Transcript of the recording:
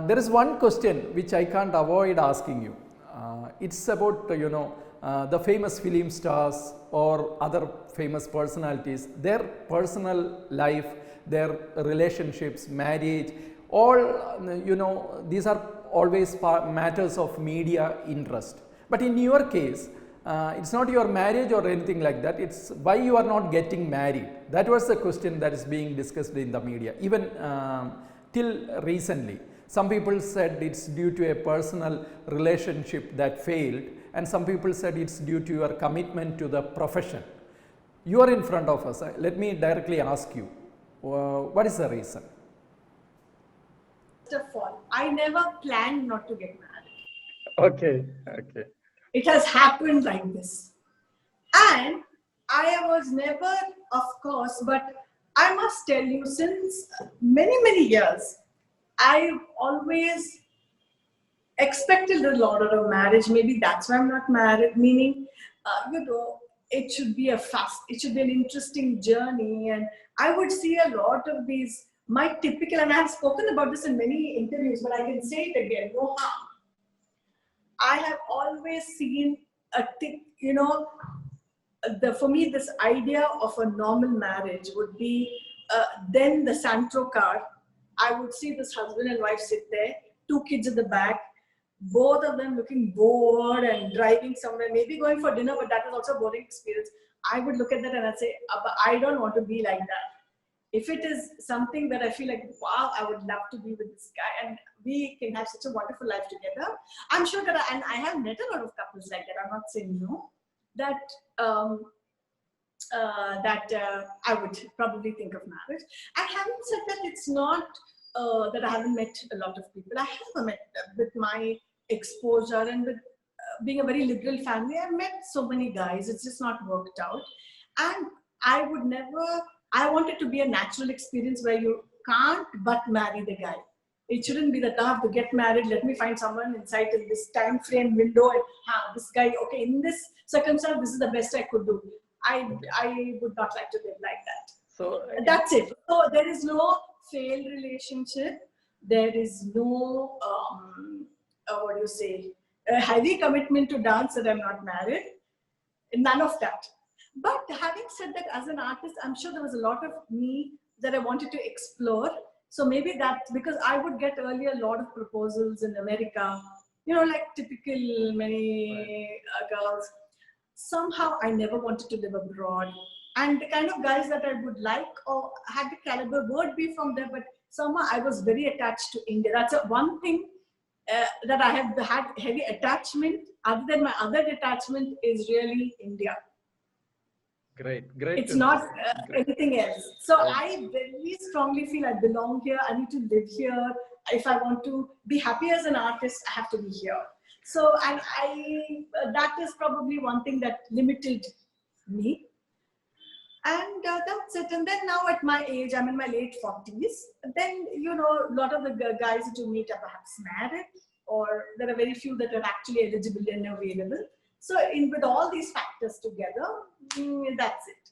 there is one question which I can't avoid asking you. It's about, the famous film stars or other famous personalities, their personal life, their relationships, marriage, all, these are always matters of media interest. But in your case, it's not your marriage or anything like that, it's why you are not getting married. That was the question that is being discussed in the media, even till recently. Some people said it's due to a personal relationship that failed, and some people said it's due to your commitment to the profession. You are in front of us. Let me directly ask you, what is the reason? First of all, I never planned not to get married. Okay, okay. It has happened like this. And I was never, of course, but I must tell you, since many, many years, I've always expected a lot out of marriage. Maybe that's why I'm not married, meaning, it should be it should be an interesting journey. And I would see a lot of these, my typical, and I've spoken about this in many interviews, but I can say it again, no harm. I have always seen for me, this idea of a normal marriage would be then the Santro car. I would see this husband and wife sit there, 2 kids at the back, both of them looking bored and driving somewhere, maybe going for dinner, but that is also a boring experience. I would look at that and I'd say, I don't want to be like that. If it is something that I feel like, wow, I would love to be with this guy and we can have such a wonderful life together. I'm sure that, and I have met a lot of couples like that, I'm not saying no, that I would probably think of marriage. And having said that, it's not that I haven't met a lot of people. I have met with my exposure and with being a very liberal family, I've met so many guys, it's just not worked out. And I would never, I want it to be a natural experience where you can't but marry the guy. It shouldn't be that I have to get married, let me find someone inside in this time frame window and this guy, okay, in this circumstance, this is the best I could do. I would not like to live like that. So that's it. So there is no failed relationship. There is no, a heavy commitment to dance that I'm not married. None of that. But having said that, as an artist, I'm sure there was a lot of me that I wanted to explore. So maybe that's because I would get earlier a lot of proposals in America, like typical many girls. Somehow I never wanted to live abroad. And the kind of guys that I would like or had the caliber would be from there, but somehow I was very attached to India. That's one thing that I have had heavy attachment. Other than my other attachment is really India. Great. It's not anything else. So I very strongly feel I belong here. I need to live here. If I want to be happy as an artist, I have to be here. So, and that is probably one thing that limited me. And that's it. And then now at my age, I'm in my late 40s. Then, a lot of the guys that you meet are perhaps married, or there are very few that are actually eligible and available. So with all these factors together, that's it.